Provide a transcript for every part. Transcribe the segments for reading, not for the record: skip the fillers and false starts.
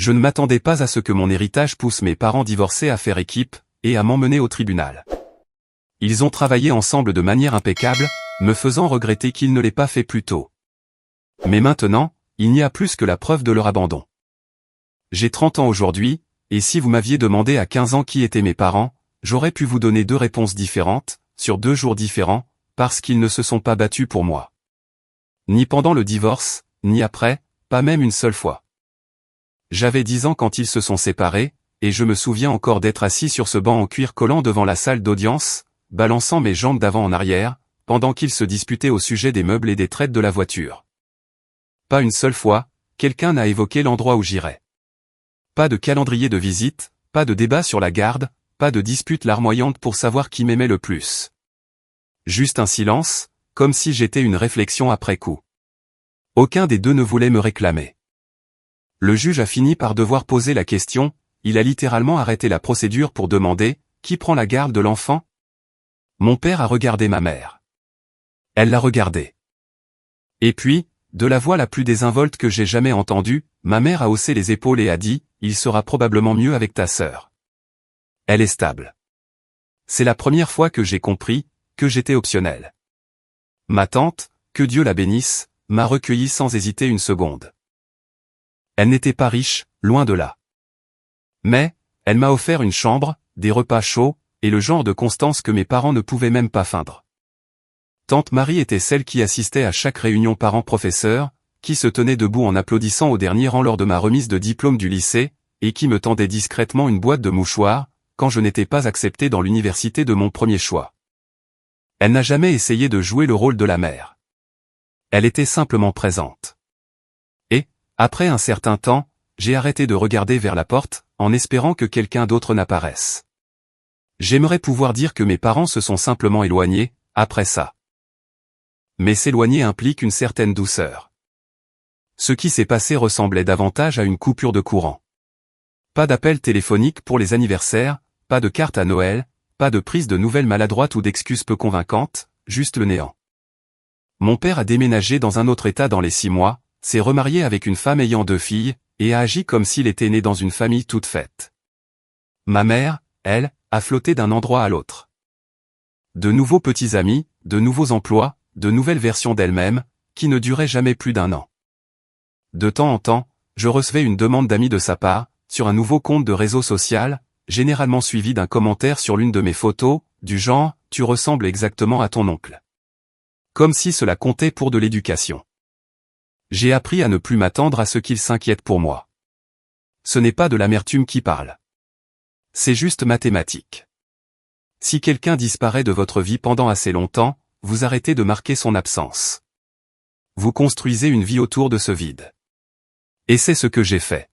Je ne m'attendais pas à ce que mon héritage pousse mes parents divorcés à faire équipe, et à m'emmener au tribunal. Ils ont travaillé ensemble de manière impeccable, me faisant regretter qu'ils ne l'aient pas fait plus tôt. Mais maintenant, il n'y a plus que la preuve de leur abandon. J'ai 30 ans aujourd'hui, et si vous m'aviez demandé à 15 ans qui étaient mes parents, j'aurais pu vous donner 2 réponses différentes, sur 2 jours différents, parce qu'ils ne se sont pas battus pour moi. Ni pendant le divorce, ni après, pas même une seule fois. J'avais 10 ans quand ils se sont séparés, et je me souviens encore d'être assis sur ce banc en cuir collant devant la salle d'audience, balançant mes jambes d'avant en arrière, pendant qu'ils se disputaient au sujet des meubles et des traites de la voiture. Pas une seule fois, quelqu'un n'a évoqué l'endroit où j'irais. Pas de calendrier de visite, pas de débat sur la garde, pas de dispute larmoyante pour savoir qui m'aimait le plus. Juste un silence, comme si j'étais une réflexion après coup. Aucun des deux ne voulait me réclamer. Le juge a fini par devoir poser la question, il a littéralement arrêté la procédure pour demander « Qui prend la garde de l'enfant ?» Mon père a regardé ma mère. Elle l'a regardé. Et puis, de la voix la plus désinvolte que j'ai jamais entendue, ma mère a haussé les épaules et a dit « Il sera probablement mieux avec ta sœur. Elle est stable. » C'est la première fois que j'ai compris que j'étais optionnel. Ma tante, que Dieu la bénisse, m'a recueilli sans hésiter une seconde. Elle n'était pas riche, loin de là. Mais, elle m'a offert une chambre, des repas chauds, et le genre de constance que mes parents ne pouvaient même pas feindre. Tante Marie était celle qui assistait à chaque réunion parents-professeurs, qui se tenait debout en applaudissant au dernier rang lors de ma remise de diplôme du lycée, et qui me tendait discrètement une boîte de mouchoirs, quand je n'étais pas accepté dans l'université de mon premier choix. Elle n'a jamais essayé de jouer le rôle de la mère. Elle était simplement présente. Et, après un certain temps, j'ai arrêté de regarder vers la porte, en espérant que quelqu'un d'autre n'apparaisse. J'aimerais pouvoir dire que mes parents se sont simplement éloignés, après ça. Mais s'éloigner implique une certaine douceur. Ce qui s'est passé ressemblait davantage à une coupure de courant. Pas d'appel téléphonique pour les anniversaires, pas de carte à Noël, pas de prise de nouvelles maladroites ou d'excuses peu convaincantes, juste le néant. Mon père a déménagé dans un autre état dans les 6 mois, s'est remarié avec une femme ayant 2 filles, et a agi comme s'il était né dans une famille toute faite. Ma mère, elle, a flotté d'un endroit à l'autre. De nouveaux petits amis, de nouveaux emplois, de nouvelles versions d'elle-même, qui ne duraient jamais plus d'1 an. De temps en temps, je recevais une demande d'amis de sa part, sur un nouveau compte de réseau social, généralement suivi d'un commentaire sur l'une de mes photos, du genre « Tu ressembles exactement à ton oncle ». Comme si cela comptait pour de l'éducation. J'ai appris à ne plus m'attendre à ce qu'il s'inquiète pour moi. Ce n'est pas de l'amertume qui parle. C'est juste mathématique. Si quelqu'un disparaît de votre vie pendant assez longtemps, vous arrêtez de marquer son absence. Vous construisez une vie autour de ce vide. Et c'est ce que j'ai fait.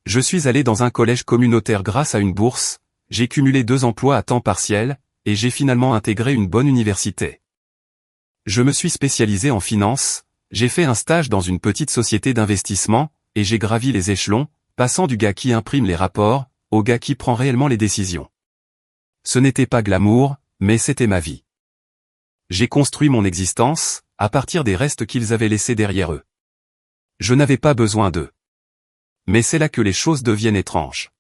Je suis allé dans un collège communautaire grâce à une bourse, j'ai cumulé 2 emplois à temps partiel, et j'ai finalement intégré une bonne université. Je me suis spécialisé en finance, j'ai fait un stage dans une petite société d'investissement, et j'ai gravi les échelons, passant du gars qui imprime les rapports, au gars qui prend réellement les décisions. Ce n'était pas glamour, mais c'était ma vie. J'ai construit mon existence, à partir des restes qu'ils avaient laissés derrière eux. Je n'avais pas besoin d'eux. Mais c'est là que les choses deviennent étranges.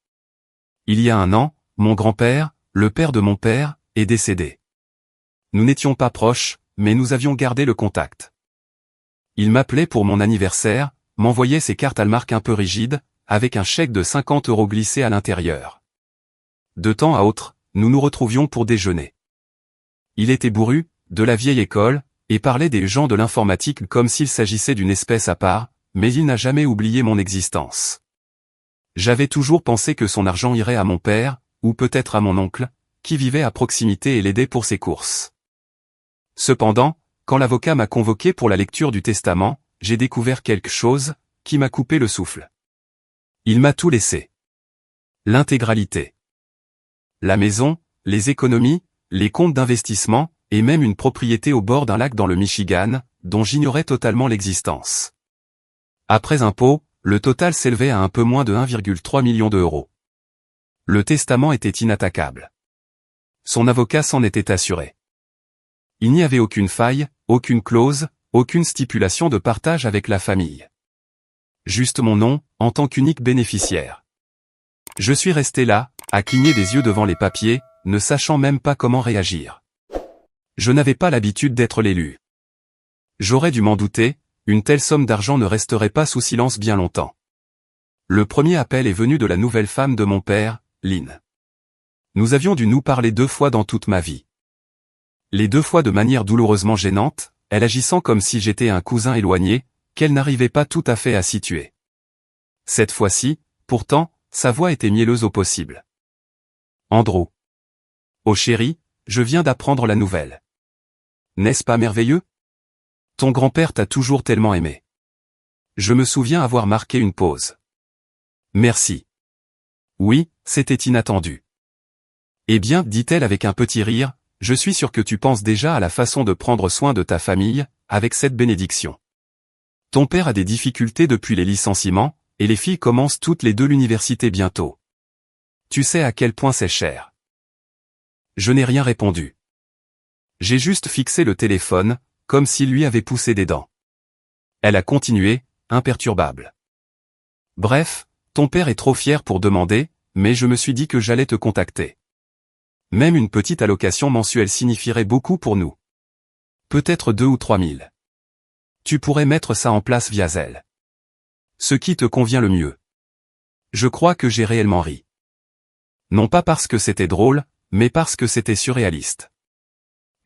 Il y a 1 an, mon grand-père, le père de mon père, est décédé. Nous n'étions pas proches, mais nous avions gardé le contact. Il m'appelait pour mon anniversaire, m'envoyait ses cartes Hallmark un peu rigides, avec un chèque de 50 € glissé à l'intérieur. De temps à autre, nous nous retrouvions pour déjeuner. Il était bourru, de la vieille école, et parlait des gens de l'informatique comme s'il s'agissait d'une espèce à part, mais il n'a jamais oublié mon existence. J'avais toujours pensé que son argent irait à mon père, ou peut-être à mon oncle, qui vivait à proximité et l'aidait pour ses courses. Cependant, quand l'avocat m'a convoqué pour la lecture du testament, j'ai découvert quelque chose, qui m'a coupé le souffle. Il m'a tout laissé. L'intégralité. La maison, les économies, les comptes d'investissement, et même une propriété au bord d'un lac dans le Michigan, dont j'ignorais totalement l'existence. Après impôt, le total s'élevait à un peu moins de 1,3 million d'euros. Le testament était inattaquable. Son avocat s'en était assuré. Il n'y avait aucune faille, aucune clause, aucune stipulation de partage avec la famille. Juste mon nom, en tant qu'unique bénéficiaire. Je suis resté là, à cligner des yeux devant les papiers, ne sachant même pas comment réagir. Je n'avais pas l'habitude d'être l'élu. J'aurais dû m'en douter, une telle somme d'argent ne resterait pas sous silence bien longtemps. Le premier appel est venu de la nouvelle femme de mon père, Lynn. Nous avions dû nous parler 2 fois dans toute ma vie. Les 2 fois de manière douloureusement gênante, elle agissant comme si j'étais un cousin éloigné, qu'elle n'arrivait pas tout à fait à situer. Cette fois-ci, pourtant, sa voix était mielleuse au possible. Andrew. Oh chéri, je viens d'apprendre la nouvelle. N'est-ce pas merveilleux? Ton grand-père t'a toujours tellement aimé. Je me souviens avoir marqué une pause. Merci. Oui, c'était inattendu. Eh bien, dit-elle avec un petit rire, je suis sûr que tu penses déjà à la façon de prendre soin de ta famille, avec cette bénédiction. Ton père a des difficultés depuis les licenciements, et les filles commencent toutes les 2 l'université bientôt. Tu sais à quel point c'est cher. Je n'ai rien répondu. J'ai juste fixé le téléphone, comme s'il lui avait poussé des dents. Elle a continué, imperturbable. Bref, ton père est trop fier pour demander, mais je me suis dit que j'allais te contacter. Même une petite allocation mensuelle signifierait beaucoup pour nous. Peut-être 2 ou 3 000. Tu pourrais mettre ça en place via Zelle. Ce qui te convient le mieux. Je crois que j'ai réellement ri. Non pas parce que c'était drôle, mais parce que c'était surréaliste.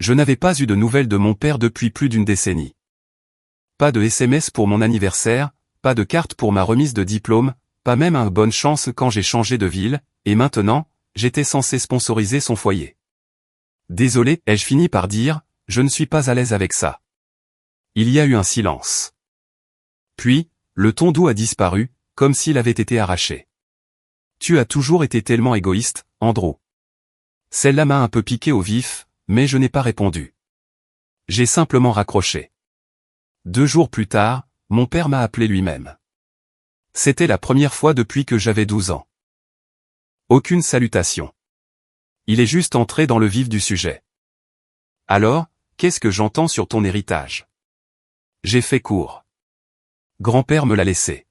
Je n'avais pas eu de nouvelles de mon père depuis plus d'1 décennie. Pas de SMS pour mon anniversaire, pas de carte pour ma remise de diplôme, pas même un bonne chance quand j'ai changé de ville, et maintenant, j'étais censé sponsoriser son foyer. Désolé, ai-je fini par dire, je ne suis pas à l'aise avec ça. Il y a eu un silence. Puis, le ton doux a disparu, comme s'il avait été arraché. Tu as toujours été tellement égoïste, Andrew. Celle-là m'a un peu piqué au vif, mais je n'ai pas répondu. J'ai simplement raccroché. 2 jours plus tard, mon père m'a appelé lui-même. C'était la première fois depuis que j'avais 12 ans. Aucune salutation. Il est juste entré dans le vif du sujet. Alors, qu'est-ce que j'entends sur ton héritage? J'ai fait court. Grand-père me l'a laissé.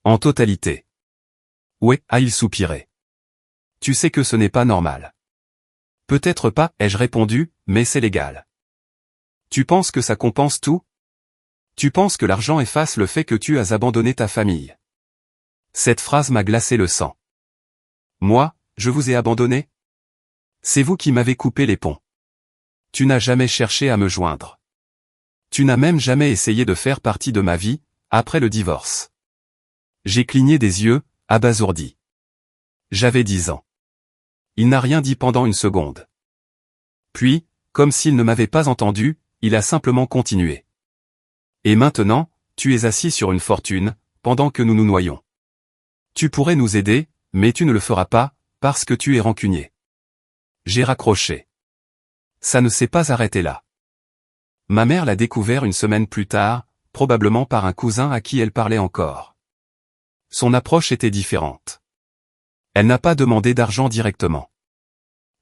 En totalité. Ouais, il soupirait. Tu sais que ce n'est pas normal. Peut-être pas, ai-je répondu, mais c'est légal. Tu penses que ça compense tout? Tu penses que l'argent efface le fait que tu as abandonné ta famille? Cette phrase m'a glacé le sang. Moi, je vous ai abandonné? C'est vous qui m'avez coupé les ponts. Tu n'as jamais cherché à me joindre. Tu n'as même jamais essayé de faire partie de ma vie, après le divorce. J'ai cligné des yeux, abasourdi. J'avais 10 ans. Il n'a rien dit pendant 1 seconde. Puis, comme s'il ne m'avait pas entendu, il a simplement continué. Et maintenant, tu es assis sur une fortune, pendant que nous nous noyons. Tu pourrais nous aider, mais tu ne le feras pas, parce que tu es rancunier. J'ai raccroché. Ça ne s'est pas arrêté là. Ma mère l'a découvert 1 semaine plus tard, probablement par un cousin à qui elle parlait encore. Son approche était différente. Elle n'a pas demandé d'argent directement.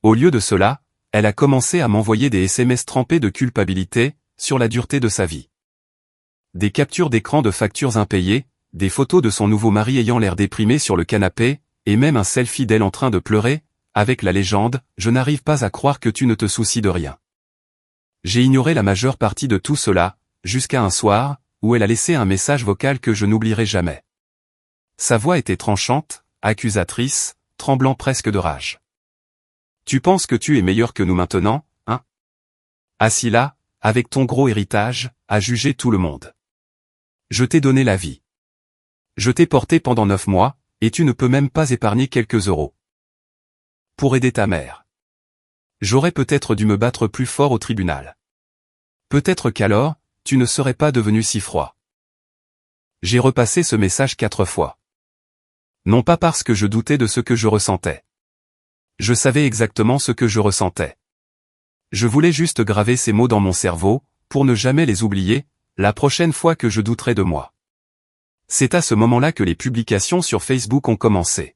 Au lieu de cela, elle a commencé à m'envoyer des SMS trempés de culpabilité, sur la dureté de sa vie. Des captures d'écran de factures impayées, des photos de son nouveau mari ayant l'air déprimé sur le canapé, et même un selfie d'elle en train de pleurer, avec la légende « Je n'arrive pas à croire que tu ne te soucies de rien ». J'ai ignoré la majeure partie de tout cela, jusqu'à un soir, où elle a laissé un message vocal que je n'oublierai jamais. Sa voix était tranchante, accusatrice, tremblant presque de rage. Tu penses que tu es meilleur que nous maintenant, hein? Assis là, avec ton gros héritage, à juger tout le monde. Je t'ai donné la vie. Je t'ai porté pendant 9 mois, et tu ne peux même pas épargner quelques euros. Pour aider ta mère. J'aurais peut-être dû me battre plus fort au tribunal. Peut-être qu'alors, tu ne serais pas devenu si froid. J'ai repassé ce message 4 fois. Non pas parce que je doutais de ce que je ressentais. Je savais exactement ce que je ressentais. Je voulais juste graver ces mots dans mon cerveau, pour ne jamais les oublier, la prochaine fois que je douterais de moi. C'est à ce moment-là que les publications sur Facebook ont commencé.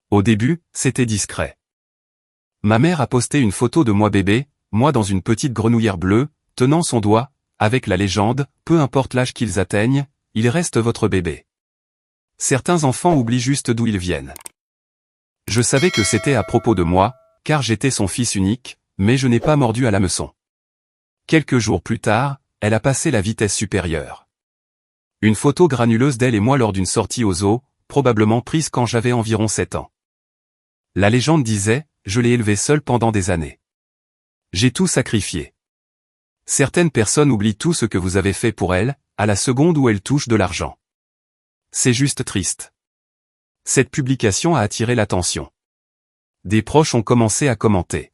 Au début, c'était discret. Ma mère a posté une photo de moi bébé, moi dans une petite grenouillère bleue, tenant son doigt, avec la légende, peu importe l'âge qu'ils atteignent, il reste votre bébé. Certains enfants oublient juste d'où ils viennent. Je savais que c'était à propos de moi, car j'étais son fils unique, mais je n'ai pas mordu à l'hameçon. Quelques jours plus tard, elle a passé la vitesse supérieure. Une photo granuleuse d'elle et moi lors d'une sortie au zoo, probablement prise quand j'avais environ 7 ans. La légende disait, je l'ai élevée seule pendant des années. J'ai tout sacrifié. Certaines personnes oublient tout ce que vous avez fait pour elles, à la seconde où elles touchent de l'argent. C'est juste triste. Cette publication a attiré l'attention. Des proches ont commencé à commenter.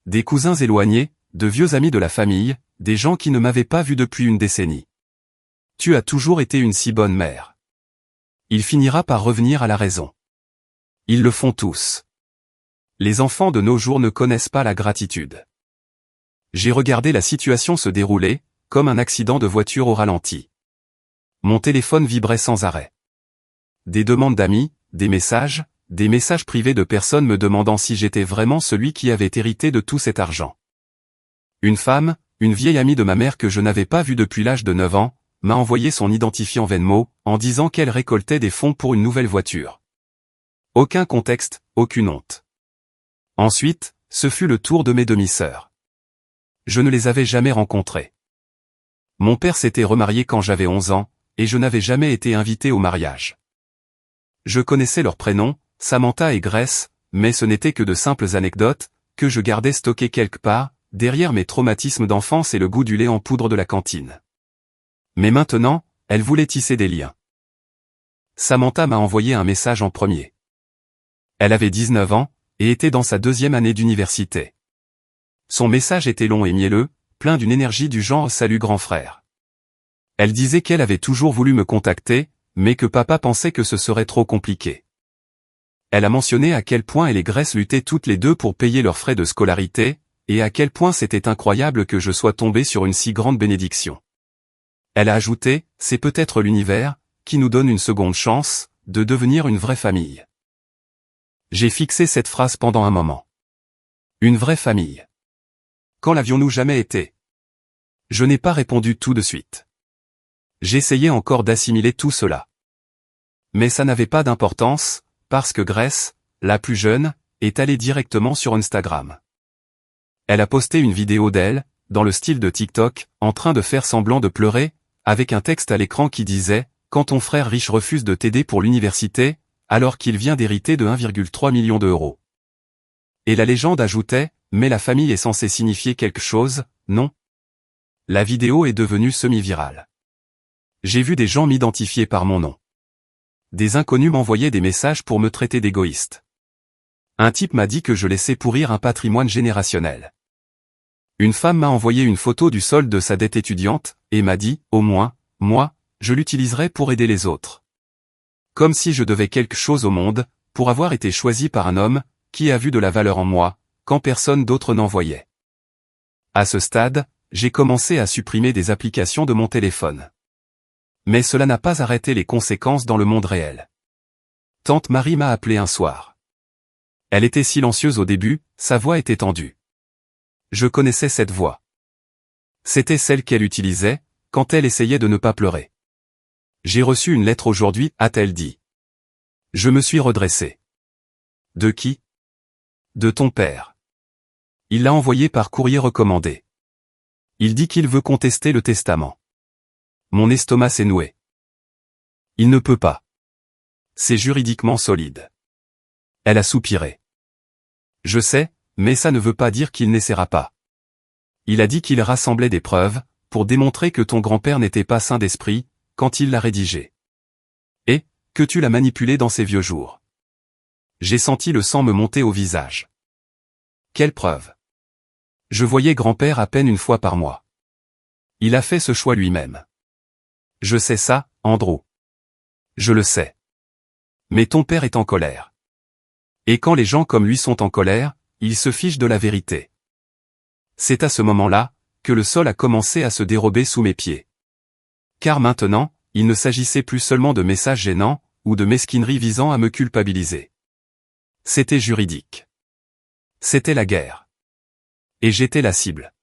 Des cousins éloignés, de vieux amis de la famille, des gens qui ne m'avaient pas vu depuis une décennie. Tu as toujours été une si bonne mère. Il finira par revenir à la raison. Ils le font tous. Les enfants de nos jours ne connaissent pas la gratitude. J'ai regardé la situation se dérouler, comme un accident de voiture au ralenti. Mon téléphone vibrait sans arrêt. Des demandes d'amis, des messages privés de personnes me demandant si j'étais vraiment celui qui avait hérité de tout cet argent. Une femme, une vieille amie de ma mère que je n'avais pas vue depuis l'âge de 9 ans, m'a envoyé son identifiant Venmo, en disant qu'elle récoltait des fonds pour une nouvelle voiture. Aucun contexte, aucune honte. Ensuite, ce fut le tour de mes demi-sœurs. Je ne les avais jamais rencontrées. Mon père s'était remarié quand j'avais 11 ans, et je n'avais jamais été invité au mariage. Je connaissais leurs prénoms, Samantha et Grace, mais ce n'étaient que de simples anecdotes, que je gardais stockées quelque part, derrière mes traumatismes d'enfance et le goût du lait en poudre de la cantine. Mais maintenant, elle voulait tisser des liens. Samantha m'a envoyé un message en premier. Elle avait 19 ans, et était dans sa 2e année d'université. Son message était long et mielleux, plein d'une énergie du genre « Salut grand frère ». Elle disait qu'elle avait toujours voulu me contacter, mais que papa pensait que ce serait trop compliqué. Elle a mentionné à quel point elle et Grace luttaient toutes les deux pour payer leurs frais de scolarité, et à quel point c'était incroyable que je sois tombé sur une si grande bénédiction. Elle a ajouté, c'est peut-être l'univers, qui nous donne une seconde chance, de devenir une vraie famille. J'ai fixé cette phrase pendant un moment. Une vraie famille. Quand l'avions-nous jamais été? Je n'ai pas répondu tout de suite. J'essayais encore d'assimiler tout cela. Mais ça n'avait pas d'importance, parce que Grace, la plus jeune, est allée directement sur Instagram. Elle a posté une vidéo d'elle, dans le style de TikTok, en train de faire semblant de pleurer, avec un texte à l'écran qui disait « Quand ton frère riche refuse de t'aider pour l'université, alors qu'il vient d'hériter de 1,3 million d'euros. » Et la légende ajoutait « Mais la famille est censée signifier quelque chose, non ?» La vidéo est devenue semi-virale. J'ai vu des gens m'identifier par mon nom. Des inconnus m'envoyaient des messages pour me traiter d'égoïste. Un type m'a dit que je laissais pourrir un patrimoine générationnel. Une femme m'a envoyé une photo du solde de sa dette étudiante, et m'a dit, au moins, moi, je l'utiliserai pour aider les autres. Comme si je devais quelque chose au monde, pour avoir été choisi par un homme, qui a vu de la valeur en moi, quand personne d'autre n'en voyait. À ce stade, j'ai commencé à supprimer des applications de mon téléphone. Mais cela n'a pas arrêté les conséquences dans le monde réel. Tante Marie m'a appelé un soir. Elle était silencieuse au début, sa voix était tendue. Je connaissais cette voix. C'était celle qu'elle utilisait, quand elle essayait de ne pas pleurer. J'ai reçu une lettre aujourd'hui, a-t-elle dit. Je me suis redressé. De qui? De ton père. Il l'a envoyé par courrier recommandé. Il dit qu'il veut contester le testament. Mon estomac s'est noué. Il ne peut pas. C'est juridiquement solide. Elle a soupiré. Je sais, mais ça ne veut pas dire qu'il n'essaiera pas. Il a dit qu'il rassemblait des preuves, pour démontrer que ton grand-père n'était pas sain d'esprit, quand il l'a rédigé. Et, que tu l'as manipulé dans ses vieux jours. J'ai senti le sang me monter au visage. Quelle preuve? Je voyais grand-père à peine une fois par mois. Il a fait ce choix lui-même. Je sais ça, Andrew. Je le sais. Mais ton père est en colère. Et quand les gens comme lui sont en colère, ils se fichent de la vérité. C'est à ce moment-là, que le sol a commencé à se dérober sous mes pieds. Car maintenant, il ne s'agissait plus seulement de messages gênants, ou de mesquineries visant à me culpabiliser. C'était juridique. C'était la guerre. Et j'étais la cible.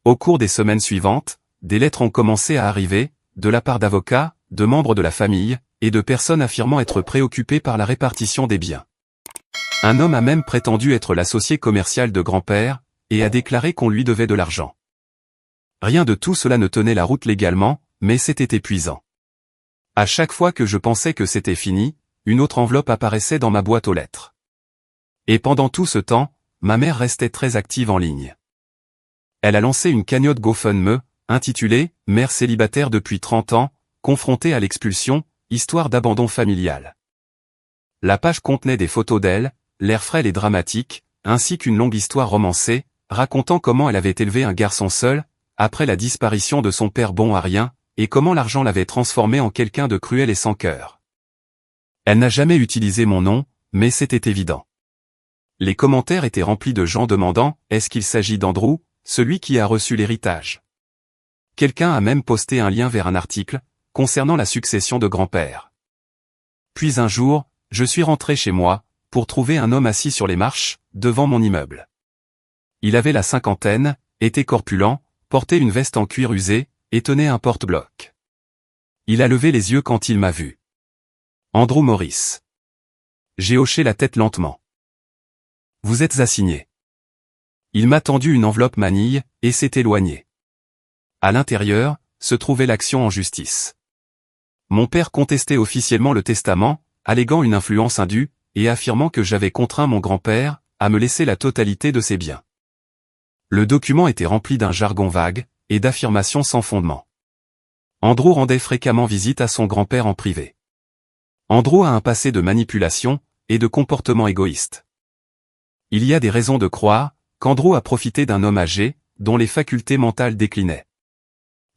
Au cours des semaines suivantes, des lettres ont commencé à arriver, de la part d'avocats, de membres de la famille, et de personnes affirmant être préoccupées par la répartition des biens. Un homme a même prétendu être l'associé commercial de grand-père, et a déclaré qu'on lui devait de l'argent. Rien de tout cela ne tenait la route légalement, mais c'était épuisant. À chaque fois que je pensais que c'était fini, une autre enveloppe apparaissait dans ma boîte aux lettres. Et pendant tout ce temps, ma mère restait très active en ligne. Elle a lancé une cagnotte GoFundMe, intitulée « Mère célibataire depuis 30 ans, confrontée à l'expulsion, histoire d'abandon familial ». La page contenait des photos d'elle, l'air frêle et dramatique, ainsi qu'une longue histoire romancée, racontant comment elle avait élevé un garçon seul, après la disparition de son père bon à rien, et comment l'argent l'avait transformé en quelqu'un de cruel et sans cœur. Elle n'a jamais utilisé mon nom, mais c'était évident. Les commentaires étaient remplis de gens demandant « Est-ce qu'il s'agit d'Andrew, celui qui a reçu l'héritage ?» Quelqu'un a même posté un lien vers un article, concernant la succession de grand-père. Puis un jour, je suis rentré chez moi, pour trouver un homme assis sur les marches, devant mon immeuble. Il avait la cinquantaine, était corpulent, portait une veste en cuir usé, et tenait un porte-bloc. Il a levé les yeux quand il m'a vu. Andrew Morris. J'ai hoché la tête lentement. Vous êtes assigné. Il m'a tendu une enveloppe manille, et s'est éloigné. À l'intérieur, se trouvait l'action en justice. Mon père contestait officiellement le testament, alléguant une influence indue, et affirmant que j'avais contraint mon grand-père à me laisser la totalité de ses biens. Le document était rempli d'un jargon vague, et d'affirmations sans fondement. Andrew rendait fréquemment visite à son grand-père en privé. Andrew a un passé de manipulation, et de comportement égoïste. Il y a des raisons de croire qu'Andrew a profité d'un homme âgé, dont les facultés mentales déclinaient.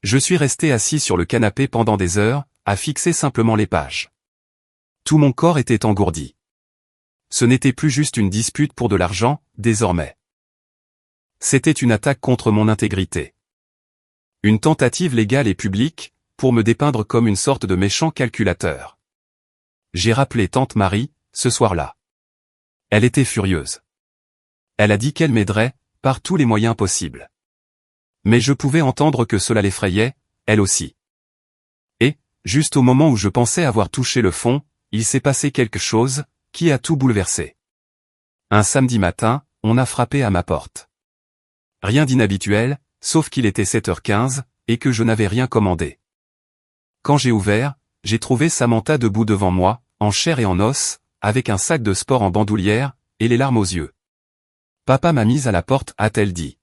Je suis resté assis sur le canapé pendant des heures, à fixer simplement les pages. Tout mon corps était engourdi. Ce n'était plus juste une dispute pour de l'argent, désormais. C'était une attaque contre mon intégrité. Une tentative légale et publique, pour me dépeindre comme une sorte de méchant calculateur. J'ai rappelé tante Marie, ce soir-là. Elle était furieuse. Elle a dit qu'elle m'aiderait, par tous les moyens possibles. Mais je pouvais entendre que cela l'effrayait, elle aussi. Et, juste au moment où je pensais avoir touché le fond, il s'est passé quelque chose, qui a tout bouleversé. Un samedi matin, on a frappé à ma porte. Rien d'inhabituel, sauf qu'il était 7h15, et que je n'avais rien commandé. Quand j'ai ouvert, j'ai trouvé Samantha debout devant moi, en chair et en os, avec un sac de sport en bandoulière, et les larmes aux yeux. « Papa m'a mise à la porte », a-t-elle dit.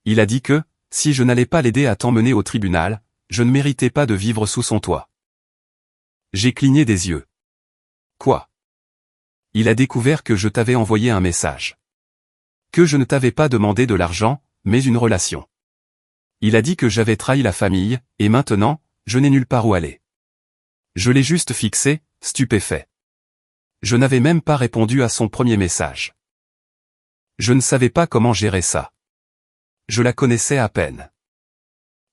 Il a dit que, si je n'allais pas l'aider à t'emmener au tribunal, je ne méritais pas de vivre sous son toit. J'ai cligné des yeux. Quoi? Il a découvert que je t'avais envoyé un message. Que je ne t'avais pas demandé de l'argent, mais une relation. Il a dit que j'avais trahi la famille, et maintenant, je n'ai nulle part où aller. Je l'ai juste fixé, stupéfait. Je n'avais même pas répondu à son premier message. Je ne savais pas comment gérer ça. Je la connaissais à peine.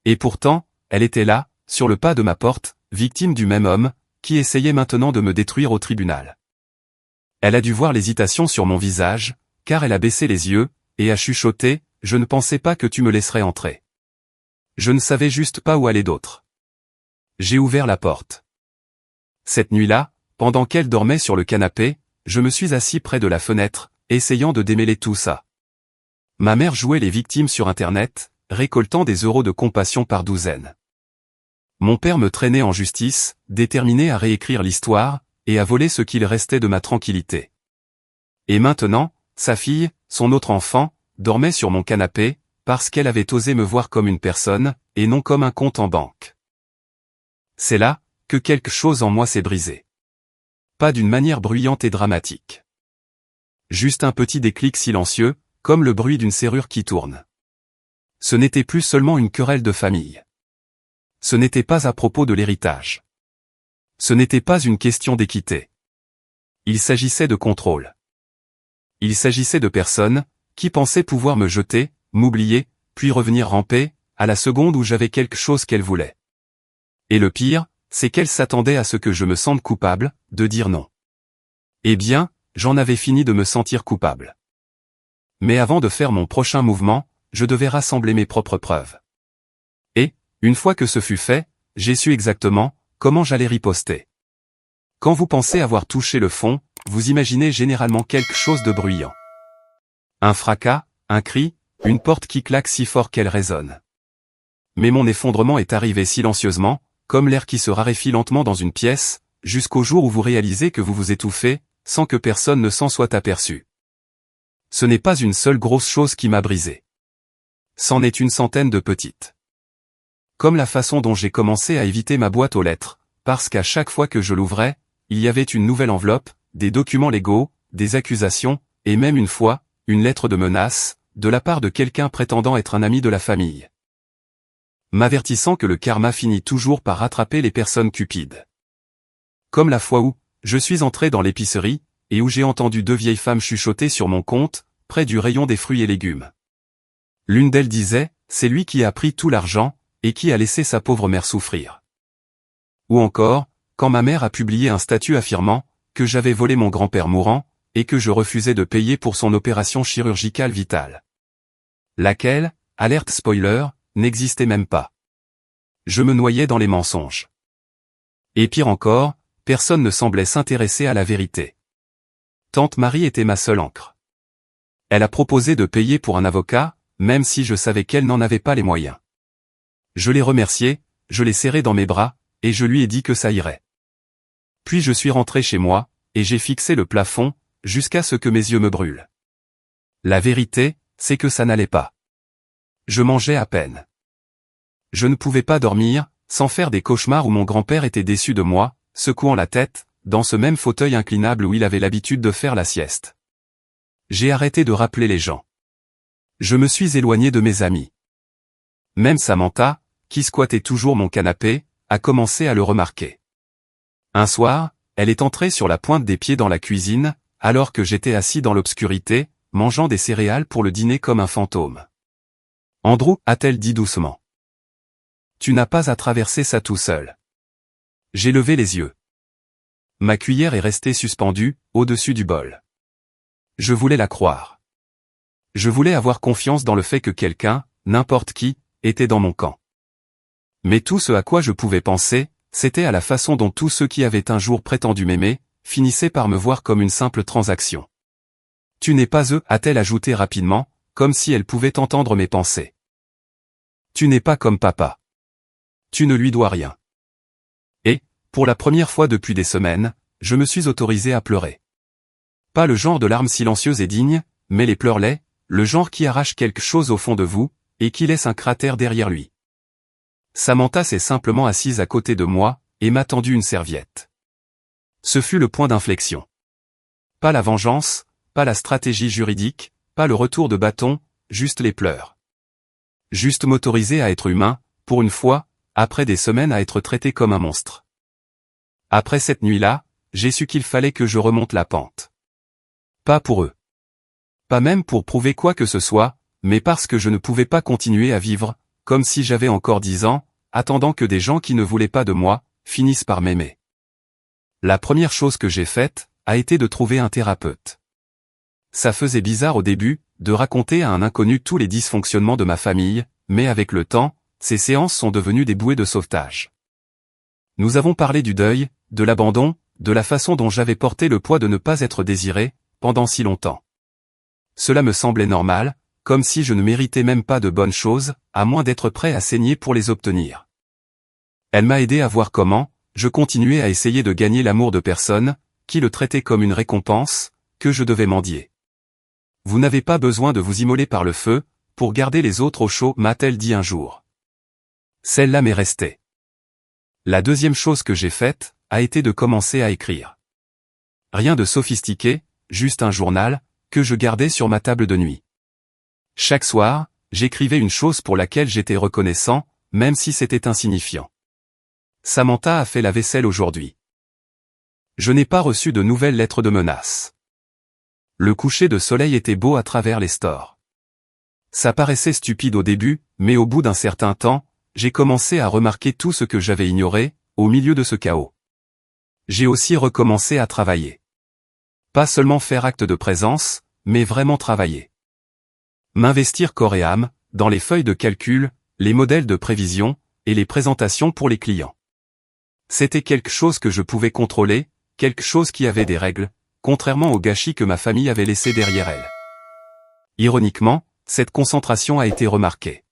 Et pourtant, elle était là, sur le pas de ma porte, victime du même homme, qui essayait maintenant de me détruire au tribunal. Elle a dû voir l'hésitation sur mon visage, car elle a baissé les yeux, et a chuchoté, « Je ne pensais pas que tu me laisserais entrer. » Je ne savais juste pas où aller d'autre. J'ai ouvert la porte. Cette nuit-là, pendant qu'elle dormait sur le canapé, je me suis assis près de la fenêtre, essayant de démêler tout ça. Ma mère jouait les victimes sur Internet, récoltant des euros de compassion par douzaines. Mon père me traînait en justice, déterminé à réécrire l'histoire, et à voler ce qu'il restait de ma tranquillité. Et maintenant, sa fille, son autre enfant, dormait sur mon canapé, parce qu'elle avait osé me voir comme une personne, et non comme un compte en banque. C'est là, que quelque chose en moi s'est brisé. Pas d'une manière bruyante et dramatique. Juste un petit déclic silencieux, comme le bruit d'une serrure qui tourne. Ce n'était plus seulement une querelle de famille. Ce n'était pas à propos de l'héritage. Ce n'était pas une question d'équité. Il s'agissait de contrôle. Il s'agissait de personnes, qui pensaient pouvoir me jeter, m'oublier, puis revenir ramper, à la seconde où j'avais quelque chose qu'elles voulaient. Et le pire, c'est qu'elles s'attendaient à ce que je me sente coupable, de dire non. Eh bien, j'en avais fini de me sentir coupable. Mais avant de faire mon prochain mouvement, je devais rassembler mes propres preuves. Et, une fois que ce fut fait, j'ai su exactement comment j'allais riposter. Quand vous pensez avoir touché le fond, vous imaginez généralement quelque chose de bruyant. Un fracas, un cri, une porte qui claque si fort qu'elle résonne. Mais mon effondrement est arrivé silencieusement, comme l'air qui se raréfie lentement dans une pièce, jusqu'au jour où vous réalisez que vous vous étouffez, sans que personne ne s'en soit aperçu. Ce n'est pas une seule grosse chose qui m'a brisé. C'en est une centaine de petites. Comme la façon dont j'ai commencé à éviter ma boîte aux lettres, parce qu'à chaque fois que je l'ouvrais, il y avait une nouvelle enveloppe, des documents légaux, des accusations, et même une fois, une lettre de menace, de la part de quelqu'un prétendant être un ami de la famille. M'avertissant que le karma finit toujours par rattraper les personnes cupides. Comme la fois où, je suis entré dans l'épicerie, et où j'ai entendu deux vieilles femmes chuchoter sur mon compte, près du rayon des fruits et légumes. L'une d'elles disait, c'est lui qui a pris tout l'argent, et qui a laissé sa pauvre mère souffrir. Ou encore, quand ma mère a publié un statut affirmant, que j'avais volé mon grand-père mourant, et que je refusais de payer pour son opération chirurgicale vitale. Laquelle, alerte spoiler, n'existait même pas. Je me noyais dans les mensonges. Et pire encore, personne ne semblait s'intéresser à la vérité. Tante Marie était ma seule ancre. Elle a proposé de payer pour un avocat, même si je savais qu'elle n'en avait pas les moyens. Je l'ai remerciée, je l'ai serrée dans mes bras, et je lui ai dit que ça irait. Puis je suis rentré chez moi, et j'ai fixé le plafond, jusqu'à ce que mes yeux me brûlent. La vérité, c'est que ça n'allait pas. Je mangeais à peine. Je ne pouvais pas dormir, sans faire des cauchemars où mon grand-père était déçu de moi, secouant la tête, dans ce même fauteuil inclinable où il avait l'habitude de faire la sieste. J'ai arrêté de rappeler les gens. Je me suis éloigné de mes amis. Même Samantha, qui squattait toujours mon canapé, a commencé à le remarquer. Un soir, elle est entrée sur la pointe des pieds dans la cuisine, alors que j'étais assis dans l'obscurité, mangeant des céréales pour le dîner comme un fantôme. Andrew, a-t-elle dit doucement. Tu n'as pas à traverser ça tout seul. J'ai levé les yeux. Ma cuillère est restée suspendue, au-dessus du bol. Je voulais la croire. Je voulais avoir confiance dans le fait que quelqu'un, n'importe qui, était dans mon camp. Mais tout ce à quoi je pouvais penser, c'était à la façon dont tous ceux qui avaient un jour prétendu m'aimer, finissaient par me voir comme une simple transaction. Tu n'es pas eux, a-t-elle ajouté rapidement, comme si elle pouvait entendre mes pensées. Tu n'es pas comme papa. Tu ne lui dois rien. Et, pour la première fois depuis des semaines, je me suis autorisé à pleurer. Pas le genre de larmes silencieuses et dignes, mais les pleurelets, le genre qui arrache quelque chose au fond de vous, et qui laisse un cratère derrière lui. Samantha s'est simplement assise à côté de moi, et m'a tendu une serviette. Ce fut le point d'inflexion. Pas la vengeance, pas la stratégie juridique, pas le retour de bâton, juste les pleurs. Juste m'autoriser à être humain, pour une fois, après des semaines à être traité comme un monstre. Après cette nuit-là, j'ai su qu'il fallait que je remonte la pente. Pas pour eux. Pas même pour prouver quoi que ce soit, mais parce que je ne pouvais pas continuer à vivre, comme si j'avais encore 10 ans, attendant que des gens qui ne voulaient pas de moi, finissent par m'aimer. La première chose que j'ai faite, a été de trouver un thérapeute. Ça faisait bizarre au début, de raconter à un inconnu tous les dysfonctionnements de ma famille, mais avec le temps, ces séances sont devenues des bouées de sauvetage. Nous avons parlé du deuil, de l'abandon, de la façon dont j'avais porté le poids de ne pas être désiré, pendant si longtemps. Cela me semblait normal, comme si je ne méritais même pas de bonnes choses, à moins d'être prêt à saigner pour les obtenir. Elle m'a aidé à voir comment, je continuais à essayer de gagner l'amour de personnes, qui le traitaient comme une récompense, que je devais mendier. Vous n'avez pas besoin de vous immoler par le feu, pour garder les autres au chaud, m'a-t-elle dit un jour. Celle-là m'est restée. La deuxième chose que j'ai faite, a été de commencer à écrire. Rien de sophistiqué, juste un journal, que je gardais sur ma table de nuit. Chaque soir, j'écrivais une chose pour laquelle j'étais reconnaissant, même si c'était insignifiant. Samantha a fait la vaisselle aujourd'hui. Je n'ai pas reçu de nouvelles lettres de menace. Le coucher de soleil était beau à travers les stores. Ça paraissait stupide au début, mais au bout d'un certain temps, j'ai commencé à remarquer tout ce que j'avais ignoré, au milieu de ce chaos. J'ai aussi recommencé à travailler. Pas seulement faire acte de présence, mais vraiment travailler. M'investir corps et âme, dans les feuilles de calcul, les modèles de prévision, et les présentations pour les clients. C'était quelque chose que je pouvais contrôler, quelque chose qui avait des règles, contrairement au gâchis que ma famille avait laissé derrière elle. Ironiquement, cette concentration a été remarquée.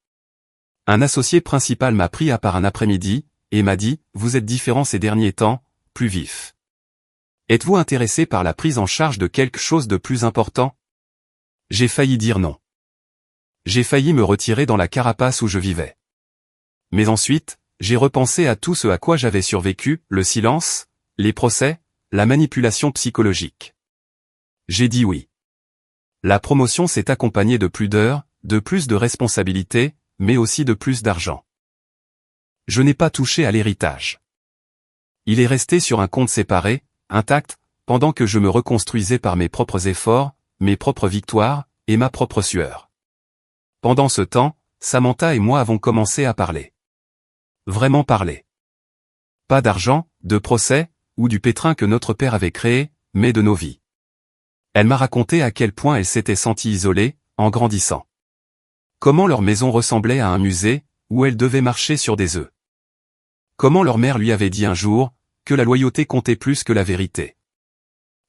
Un associé principal m'a pris à part un après-midi, et m'a dit « Vous êtes différent ces derniers temps, plus vif. Êtes-vous intéressé par la prise en charge de quelque chose de plus important ?» J'ai failli dire non. J'ai failli me retirer dans la carapace où je vivais. Mais ensuite, j'ai repensé à tout ce à quoi j'avais survécu, le silence, les procès, la manipulation psychologique. J'ai dit oui. La promotion s'est accompagnée de plus d'heures, de plus de responsabilités, mais aussi de plus d'argent. Je n'ai pas touché à l'héritage. Il est resté sur un compte séparé, intact, pendant que je me reconstruisais par mes propres efforts, mes propres victoires, et ma propre sueur. Pendant ce temps, Samantha et moi avons commencé à parler. Vraiment parler. Pas d'argent, de procès, ou du pétrin que notre père avait créé, mais de nos vies. Elle m'a raconté à quel point elle s'était sentie isolée, en grandissant. Comment leur maison ressemblait à un musée, où elle devait marcher sur des œufs. Comment leur mère lui avait dit un jour, que la loyauté comptait plus que la vérité.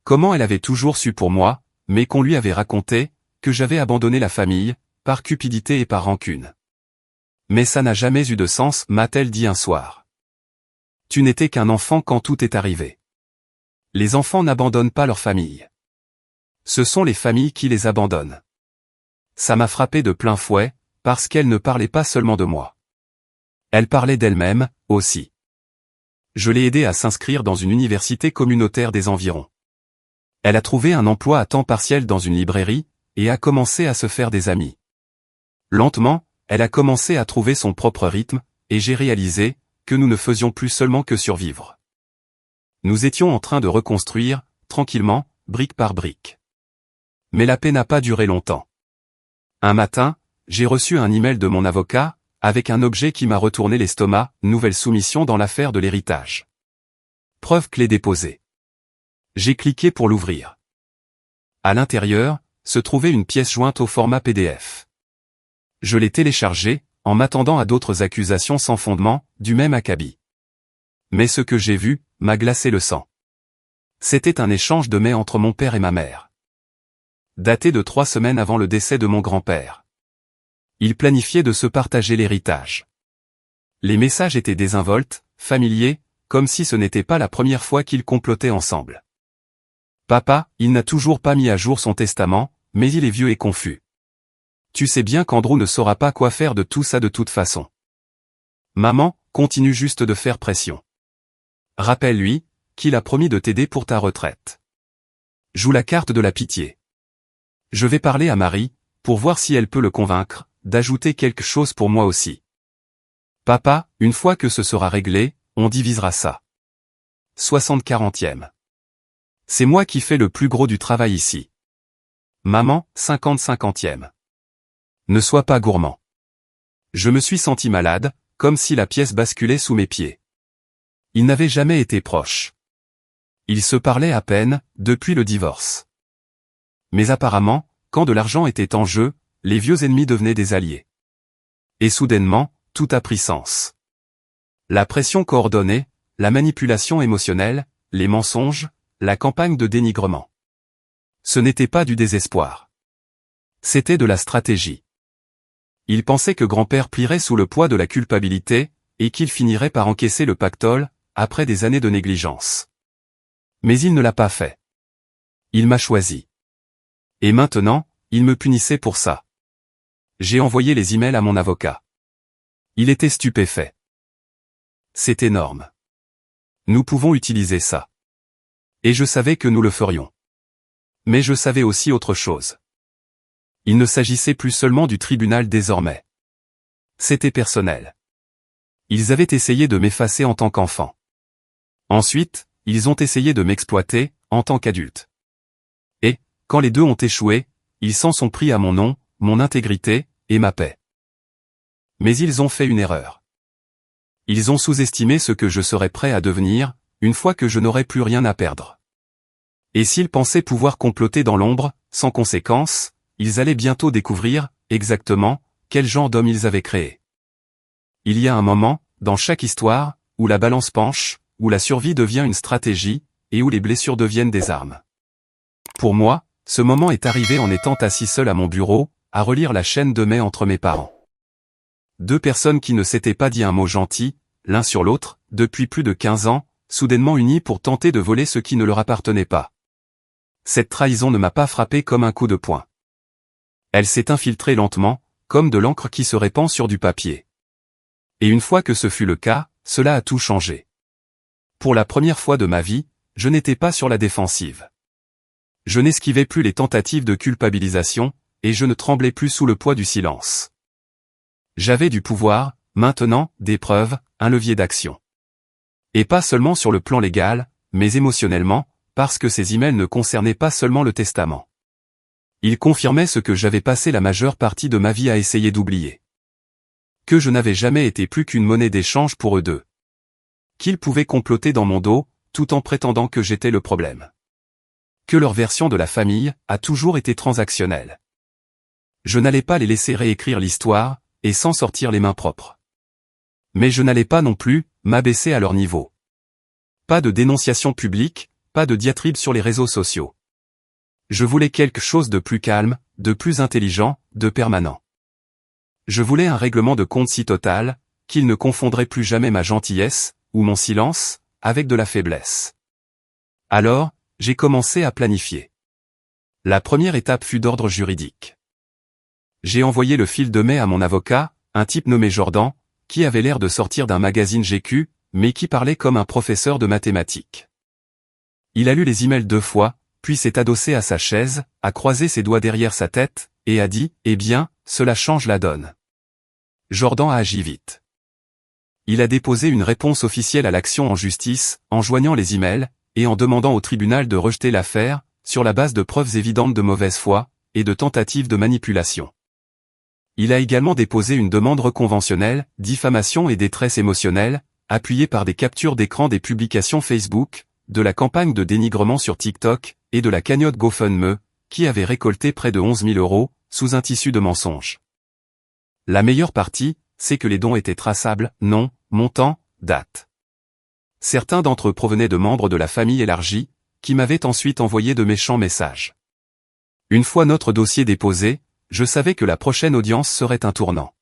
Comment elle avait toujours su pour moi, mais qu'on lui avait raconté, que j'avais abandonné la famille, par cupidité et par rancune. Mais ça n'a jamais eu de sens, m'a-t-elle dit un soir. Tu n'étais qu'un enfant quand tout est arrivé. Les enfants n'abandonnent pas leur famille. Ce sont les familles qui les abandonnent. Ça m'a frappé de plein fouet, parce qu'elle ne parlait pas seulement de moi. Elle parlait d'elle-même, aussi. Je l'ai aidée à s'inscrire dans une université communautaire des environs. Elle a trouvé un emploi à temps partiel dans une librairie, et a commencé à se faire des amis. Lentement, elle a commencé à trouver son propre rythme, et j'ai réalisé que nous ne faisions plus seulement que survivre. Nous étions en train de reconstruire, tranquillement, brique par brique. Mais la paix n'a pas duré longtemps. Un matin, j'ai reçu un email de mon avocat, avec un objet qui m'a retourné l'estomac, nouvelle soumission dans l'affaire de l'héritage. Preuve clé déposée. J'ai cliqué pour l'ouvrir. À l'intérieur, se trouvait une pièce jointe au format PDF. Je l'ai téléchargée, en m'attendant à d'autres accusations sans fondement, du même acabit. Mais ce que j'ai vu, m'a glacé le sang. C'était un échange de mails entre mon père et ma mère. Daté de 3 semaines avant le décès de mon grand-père. Ils planifiaient de se partager l'héritage. Les messages étaient désinvoltes, familiers, comme si ce n'était pas la première fois qu'ils complotaient ensemble. Papa, il n'a toujours pas mis à jour son testament, mais il est vieux et confus. Tu sais bien qu'Andrew ne saura pas quoi faire de tout ça de toute façon. Maman, continue juste de faire pression. Rappelle-lui, qu'il a promis de t'aider pour ta retraite. Joue la carte de la pitié. Je vais parler à Marie, pour voir si elle peut le convaincre, d'ajouter quelque chose pour moi aussi. Papa, une fois que ce sera réglé, on divisera ça. 60/40. C'est moi qui fais le plus gros du travail ici. Maman, 50/50. Ne sois pas gourmand. Je me suis senti malade, comme si la pièce basculait sous mes pieds. Ils n'avaient jamais été proches. Ils se parlaient à peine, depuis le divorce. Mais apparemment, quand de l'argent était en jeu, les vieux ennemis devenaient des alliés. Et soudainement, tout a pris sens. La pression coordonnée, la manipulation émotionnelle, les mensonges, la campagne de dénigrement. Ce n'était pas du désespoir. C'était de la stratégie. Ils pensaient que grand-père plierait sous le poids de la culpabilité, et qu'il finirait par encaisser le pactole, après des années de négligence. Mais il ne l'a pas fait. Il m'a choisi. Et maintenant, il me punissait pour ça. J'ai envoyé les emails à mon avocat. Il était stupéfait. C'est énorme. Nous pouvons utiliser ça. Et je savais que nous le ferions. Mais je savais aussi autre chose. Il ne s'agissait plus seulement du tribunal désormais. C'était personnel. Ils avaient essayé de m'effacer en tant qu'enfant. Ensuite, ils ont essayé de m'exploiter, en tant qu'adulte. Et, quand les deux ont échoué, ils s'en sont pris à mon nom, mon intégrité, et ma paix. Mais ils ont fait une erreur. Ils ont sous-estimé ce que je serais prêt à devenir, une fois que je n'aurais plus rien à perdre. Et s'ils pensaient pouvoir comploter dans l'ombre, sans conséquence, ils allaient bientôt découvrir, exactement, quel genre d'homme ils avaient créé. Il y a un moment, dans chaque histoire, où la balance penche, où la survie devient une stratégie, et où les blessures deviennent des armes. Pour moi, ce moment est arrivé en étant assis seul à mon bureau, à relire la chaîne de mai entre mes parents. Deux personnes qui ne s'étaient pas dit un mot gentil, l'un sur l'autre, depuis plus de 15 ans, soudainement unies pour tenter de voler ce qui ne leur appartenait pas. Cette trahison ne m'a pas frappé comme un coup de poing. Elle s'est infiltrée lentement, comme de l'encre qui se répand sur du papier. Et une fois que ce fut le cas, cela a tout changé. Pour la première fois de ma vie, je n'étais pas sur la défensive. Je n'esquivais plus les tentatives de culpabilisation, et je ne tremblais plus sous le poids du silence. J'avais du pouvoir, maintenant, des preuves, un levier d'action. Et pas seulement sur le plan légal, mais émotionnellement, parce que ces emails ne concernaient pas seulement le testament. Ils confirmaient ce que j'avais passé la majeure partie de ma vie à essayer d'oublier. Que je n'avais jamais été plus qu'une monnaie d'échange pour eux deux. Qu'ils pouvaient comploter dans mon dos, tout en prétendant que j'étais le problème. Que leur version de la famille a toujours été transactionnelle. Je n'allais pas les laisser réécrire l'histoire, et s'en sortir les mains propres. Mais je n'allais pas non plus m'abaisser à leur niveau. Pas de dénonciation publique, pas de diatribe sur les réseaux sociaux. Je voulais quelque chose de plus calme, de plus intelligent, de permanent. Je voulais un règlement de compte si total, qu'ils ne confondraient plus jamais ma gentillesse, ou mon silence, avec de la faiblesse. Alors, j'ai commencé à planifier. La première étape fut d'ordre juridique. J'ai envoyé le fil de mai à mon avocat, un type nommé Jordan, qui avait l'air de sortir d'un magazine GQ, mais qui parlait comme un professeur de mathématiques. Il a lu les emails 2 fois, puis s'est adossé à sa chaise, a croisé ses doigts derrière sa tête, et a dit « Eh bien, cela change la donne ». Jordan a agi vite. Il a déposé une réponse officielle à l'action en justice, en joignant les emails, et en demandant au tribunal de rejeter l'affaire, sur la base de preuves évidentes de mauvaise foi, et de tentatives de manipulation. Il a également déposé une demande reconventionnelle, diffamation et détresse émotionnelle, appuyée par des captures d'écran des publications Facebook, de la campagne de dénigrement sur TikTok, et de la cagnotte GoFundMe, qui avait récolté près de 11 000 €, sous un tissu de mensonges. La meilleure partie, c'est que les dons étaient traçables, nom, montant, date. Certains d'entre eux provenaient de membres de la famille élargie, qui m'avaient ensuite envoyé de méchants messages. Une fois notre dossier déposé, je savais que la prochaine audience serait un tournant.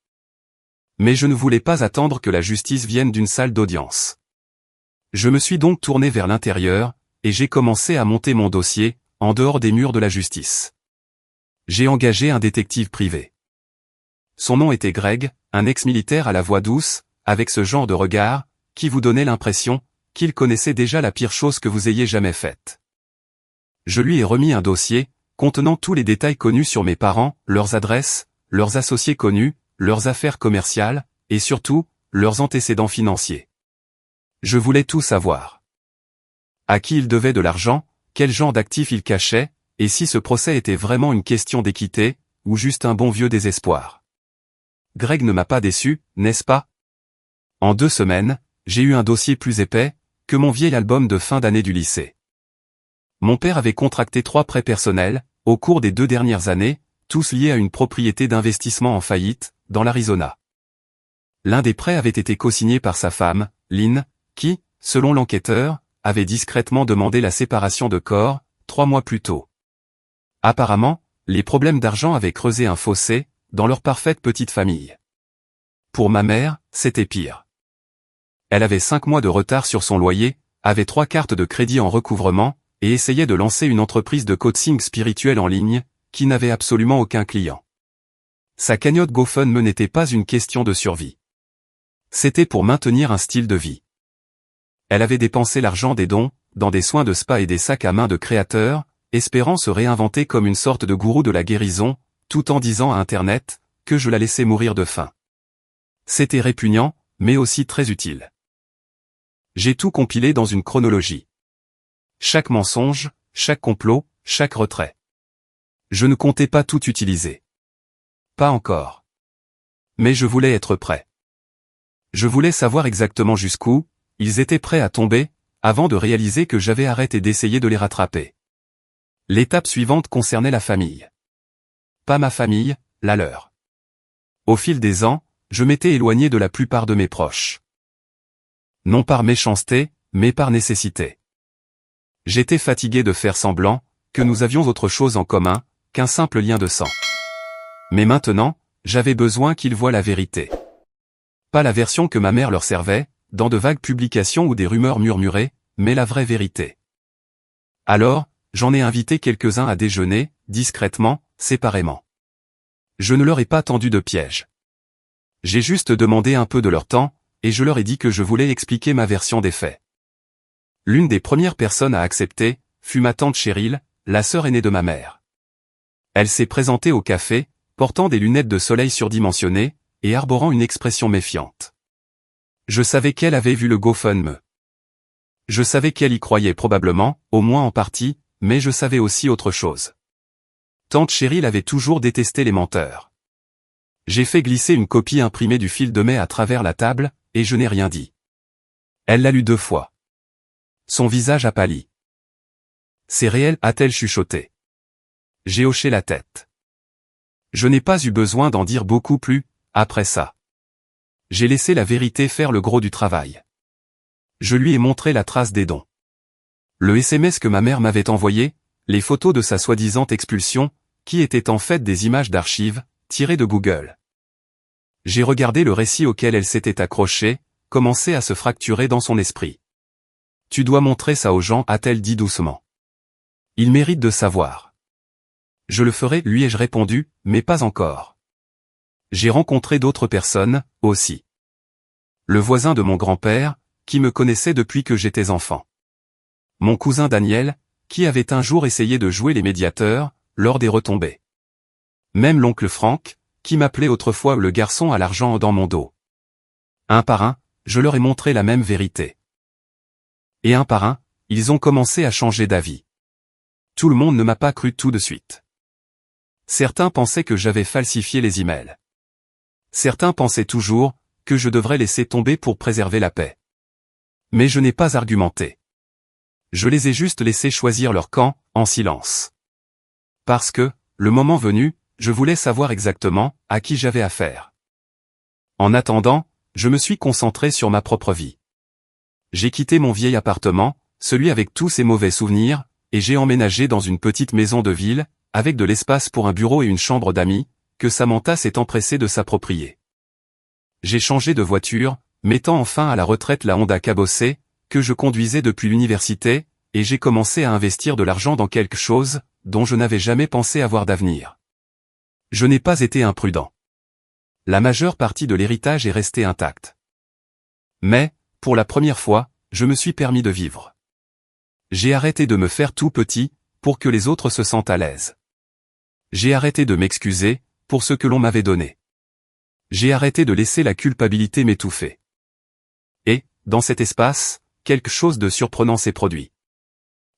Mais je ne voulais pas attendre que la justice vienne d'une salle d'audience. Je me suis donc tourné vers l'intérieur, et j'ai commencé à monter mon dossier, en dehors des murs de la justice. J'ai engagé un détective privé. Son nom était Greg, un ex-militaire à la voix douce, avec ce genre de regard, qui vous donnait l'impression qu'il connaissait déjà la pire chose que vous ayez jamais faite. Je lui ai remis un dossier, contenant tous les détails connus sur mes parents, leurs adresses, leurs associés connus, leurs affaires commerciales, et surtout, leurs antécédents financiers. Je voulais tout savoir. À qui ils devaient de l'argent, quel genre d'actifs ils cachaient, et si ce procès était vraiment une question d'équité, ou juste un bon vieux désespoir. Greg ne m'a pas déçu, n'est-ce pas? En 2 semaines, j'ai eu un dossier plus épais que mon vieil album de fin d'année du lycée. Mon père avait contracté 3 prêts personnels, au cours des 2 dernières années, tous liés à une propriété d'investissement en faillite, dans l'Arizona. L'un des prêts avait été co-signé par sa femme, Lynn, qui, selon l'enquêteur, avait discrètement demandé la séparation de corps, 3 mois plus tôt. Apparemment, les problèmes d'argent avaient creusé un fossé, dans leur parfaite petite famille. Pour ma mère, c'était pire. Elle avait 5 mois de retard sur son loyer, avait 3 cartes de crédit en recouvrement, et essayait de lancer une entreprise de coaching spirituel en ligne, qui n'avait absolument aucun client. Sa cagnotte GoFundMe n'était pas une question de survie. C'était pour maintenir un style de vie. Elle avait dépensé l'argent des dons, dans des soins de spa et des sacs à main de créateurs, espérant se réinventer comme une sorte de gourou de la guérison, tout en disant à Internet, que je la laissais mourir de faim. C'était répugnant, mais aussi très utile. J'ai tout compilé dans une chronologie. Chaque mensonge, chaque complot, chaque retrait. Je ne comptais pas tout utiliser. Pas encore. Mais je voulais être prêt. Je voulais savoir exactement jusqu'où ils étaient prêts à tomber, avant de réaliser que j'avais arrêté d'essayer de les rattraper. L'étape suivante concernait la famille. Pas ma famille, la leur. Au fil des ans, je m'étais éloigné de la plupart de mes proches. Non par méchanceté, mais par nécessité. J'étais fatigué de faire semblant que nous avions autre chose en commun qu'un simple lien de sang. Mais maintenant, j'avais besoin qu'ils voient la vérité. Pas la version que ma mère leur servait, dans de vagues publications ou des rumeurs murmurées, mais la vraie vérité. Alors, j'en ai invité quelques-uns à déjeuner, discrètement, séparément. Je ne leur ai pas tendu de piège. J'ai juste demandé un peu de leur temps, et je leur ai dit que je voulais expliquer ma version des faits. L'une des premières personnes à accepter fut ma tante Cheryl, la sœur aînée de ma mère. Elle s'est présentée au café, portant des lunettes de soleil surdimensionnées, et arborant une expression méfiante. Je savais qu'elle avait vu le GoFundMe. Je savais qu'elle y croyait probablement, au moins en partie, mais je savais aussi autre chose. Tante Cheryl avait toujours détesté les menteurs. J'ai fait glisser une copie imprimée du fil de mai à travers la table, et je n'ai rien dit. Elle l'a lu 2 fois. Son visage a pâli. C'est réel, a-t-elle chuchoté. J'ai hoché la tête. Je n'ai pas eu besoin d'en dire beaucoup plus, après ça. J'ai laissé la vérité faire le gros du travail. Je lui ai montré la trace des dons. Le SMS que ma mère m'avait envoyé, les photos de sa soi-disant expulsion, qui étaient en fait des images d'archives, tirées de Google. J'ai regardé le récit auquel elle s'était accrochée, commencer à se fracturer dans son esprit. Tu dois montrer ça aux gens, a-t-elle dit doucement. Ils méritent de savoir. Je le ferai, lui ai-je répondu, mais pas encore. J'ai rencontré d'autres personnes, aussi. Le voisin de mon grand-père, qui me connaissait depuis que j'étais enfant. Mon cousin Daniel, qui avait un jour essayé de jouer les médiateurs, lors des retombées. Même l'oncle Franck, qui m'appelait autrefois le garçon à l'argent dans mon dos. Un par un, je leur ai montré la même vérité. Et un par un, ils ont commencé à changer d'avis. Tout le monde ne m'a pas cru tout de suite. Certains pensaient que j'avais falsifié les emails. Certains pensaient toujours que je devrais laisser tomber pour préserver la paix. Mais je n'ai pas argumenté. Je les ai juste laissés choisir leur camp, en silence. Parce que, le moment venu, je voulais savoir exactement à qui j'avais affaire. En attendant, je me suis concentré sur ma propre vie. J'ai quitté mon vieil appartement, celui avec tous ses mauvais souvenirs, et j'ai emménagé dans une petite maison de ville, avec de l'espace pour un bureau et une chambre d'amis, que Samantha s'est empressée de s'approprier. J'ai changé de voiture, mettant enfin à la retraite la Honda cabossée, que je conduisais depuis l'université, et j'ai commencé à investir de l'argent dans quelque chose, dont je n'avais jamais pensé avoir d'avenir. Je n'ai pas été imprudent. La majeure partie de l'héritage est restée intacte. Mais, pour la première fois, je me suis permis de vivre. J'ai arrêté de me faire tout petit, pour que les autres se sentent à l'aise. J'ai arrêté de m'excuser, pour ce que l'on m'avait donné. J'ai arrêté de laisser la culpabilité m'étouffer. Et, dans cet espace, quelque chose de surprenant s'est produit.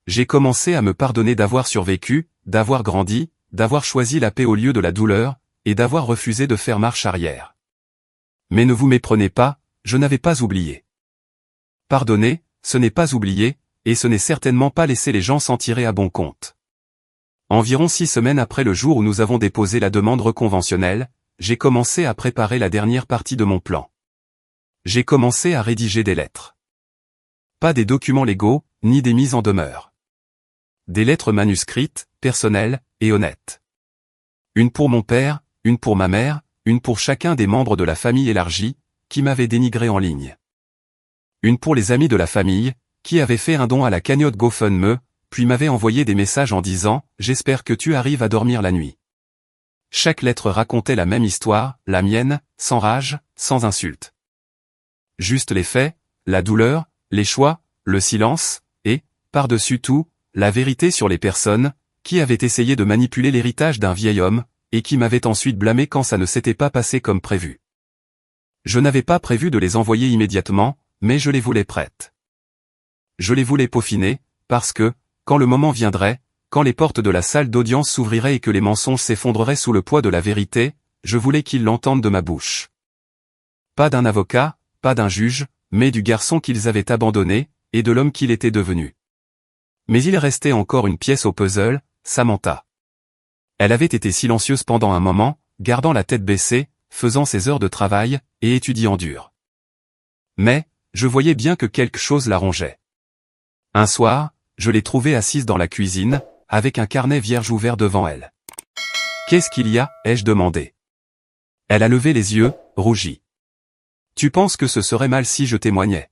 J'ai commencé à me pardonner d'avoir survécu, d'avoir grandi, d'avoir choisi la paix au lieu de la douleur, et d'avoir refusé de faire marche arrière. Mais ne vous méprenez pas, je n'avais pas oublié. Pardonner, ce n'est pas oublier, et ce n'est certainement pas laisser les gens s'en tirer à bon compte. Environ 6 semaines après le jour où nous avons déposé la demande reconventionnelle, j'ai commencé à préparer la dernière partie de mon plan. J'ai commencé à rédiger des lettres. Pas des documents légaux, ni des mises en demeure. Des lettres manuscrites, personnelles, et honnêtes. Une pour mon père, une pour ma mère, une pour chacun des membres de la famille élargie, qui m'avaient dénigré en ligne. Une pour les amis de la famille, qui avaient fait un don à la cagnotte GoFundMe, puis m'avaient envoyé des messages en disant « J'espère que tu arrives à dormir la nuit ». Chaque lettre racontait la même histoire, la mienne, sans rage, sans insulte. Juste les faits, la douleur, les choix, le silence, et, par-dessus tout, la vérité sur les personnes, qui avaient essayé de manipuler l'héritage d'un vieil homme, et qui m'avaient ensuite blâmé quand ça ne s'était pas passé comme prévu. Je n'avais pas prévu de les envoyer immédiatement, mais je les voulais prêtes. Je les voulais peaufiner, parce que, quand le moment viendrait, quand les portes de la salle d'audience s'ouvriraient et que les mensonges s'effondreraient sous le poids de la vérité, je voulais qu'ils l'entendent de ma bouche. Pas d'un avocat, pas d'un juge, mais du garçon qu'ils avaient abandonné, et de l'homme qu'il était devenu. Mais il restait encore une pièce au puzzle, Samantha. Elle avait été silencieuse pendant un moment, gardant la tête baissée, faisant ses heures de travail, et étudiant dur. Mais, je voyais bien que quelque chose la rongeait. Un soir, je l'ai trouvée assise dans la cuisine, avec un carnet vierge ouvert devant elle. « Qu'est-ce qu'il y a ?» ai-je demandé. Elle a levé les yeux, rougi. « Tu penses que ce serait mal si je témoignais ?»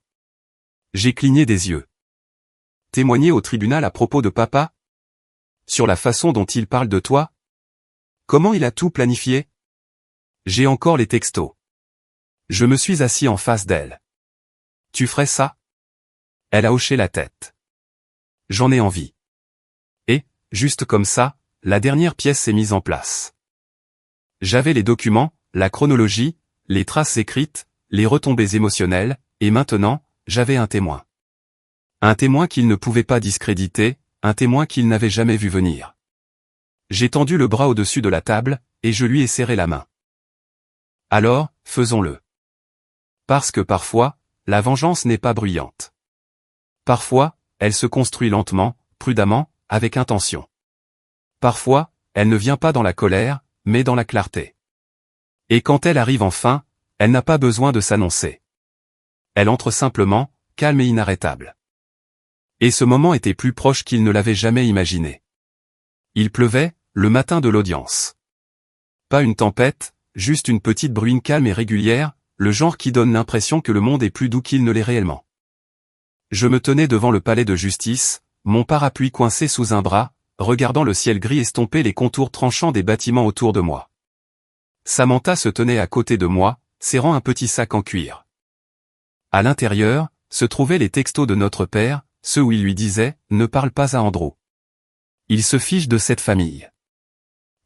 J'ai cligné des yeux. « Témoigner au tribunal à propos de papa ? Sur la façon dont il parle de toi ? Comment il a tout planifié ? J'ai encore les textos. » Je me suis assis en face d'elle. « Tu ferais ça ? » Elle a hoché la tête. « J'en ai envie. » Et, juste comme ça, la dernière pièce s'est mise en place. J'avais les documents, la chronologie, les traces écrites, les retombées émotionnelles, et maintenant, j'avais un témoin. Un témoin qu'il ne pouvait pas discréditer, un témoin qu'il n'avait jamais vu venir. J'ai tendu le bras au-dessus de la table, et je lui ai serré la main. Alors, faisons-le. Parce que parfois, la vengeance n'est pas bruyante. Parfois, elle se construit lentement, prudemment, avec intention. Parfois, elle ne vient pas dans la colère, mais dans la clarté. Et quand elle arrive enfin, elle n'a pas besoin de s'annoncer. Elle entre simplement, calme et inarrêtable. Et ce moment était plus proche qu'il ne l'avait jamais imaginé. Il pleuvait, le matin de l'audience. Pas une tempête, juste une petite bruine calme et régulière, le genre qui donne l'impression que le monde est plus doux qu'il ne l'est réellement. Je me tenais devant le palais de justice, mon parapluie coincé sous un bras, regardant le ciel gris estomper les contours tranchants des bâtiments autour de moi. Samantha se tenait à côté de moi, serrant un petit sac en cuir. À l'intérieur, se trouvaient les textos de notre père, ceux où il lui disait « Ne parle pas à Andrew. Il se fiche de cette famille.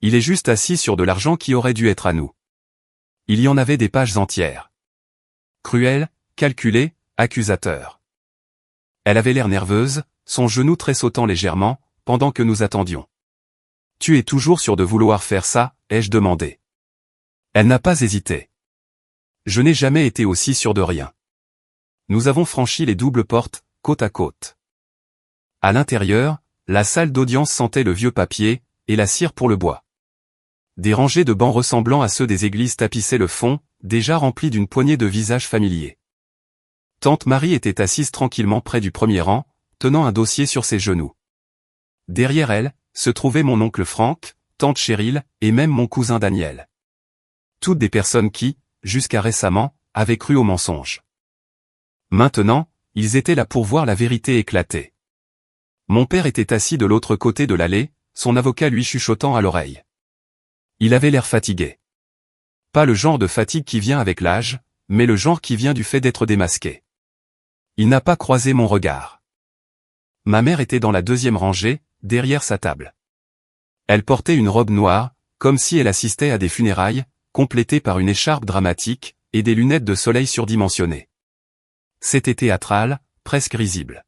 Il est juste assis sur de l'argent qui aurait dû être à nous. » Il y en avait des pages entières. Cruel, calculé, accusateur. Elle avait l'air nerveuse, son genou tressautant légèrement, pendant que nous attendions. « Tu es toujours sûr de vouloir faire ça ?» ai-je demandé. Elle n'a pas hésité. Je n'ai jamais été aussi sûr de rien. Nous avons franchi les doubles portes, côte à côte. À l'intérieur, la salle d'audience sentait le vieux papier, et la cire pour le bois. Des rangées de bancs ressemblant à ceux des églises tapissaient le fond, déjà rempli d'une poignée de visages familiers. Tante Marie était assise tranquillement près du premier rang, tenant un dossier sur ses genoux. Derrière elle, se trouvaient mon oncle Franck, tante Cheryl, et même mon cousin Daniel. Toutes des personnes qui, jusqu'à récemment, avaient cru au mensonge. Maintenant, ils étaient là pour voir la vérité éclater. Mon père était assis de l'autre côté de l'allée, son avocat lui chuchotant à l'oreille. Il avait l'air fatigué. Pas le genre de fatigue qui vient avec l'âge, mais le genre qui vient du fait d'être démasqué. Il n'a pas croisé mon regard. Ma mère était dans la deuxième rangée, derrière sa table. Elle portait une robe noire, comme si elle assistait à des funérailles, complétée par une écharpe dramatique, et des lunettes de soleil surdimensionnées. C'était théâtral, presque risible.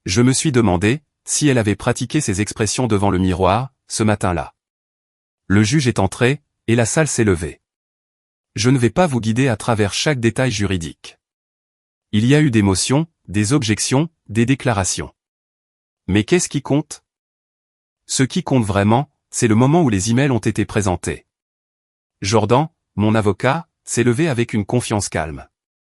Je me suis demandé si elle avait pratiqué ses expressions devant le miroir, ce matin-là. Le juge est entré, et la salle s'est levée. Je ne vais pas vous guider à travers chaque détail juridique. Il y a eu des motions, des objections, des déclarations. Mais qu'est-ce qui compte ? Ce qui compte vraiment, c'est le moment où les emails ont été présentés. Jordan, mon avocat, s'est levé avec une confiance calme.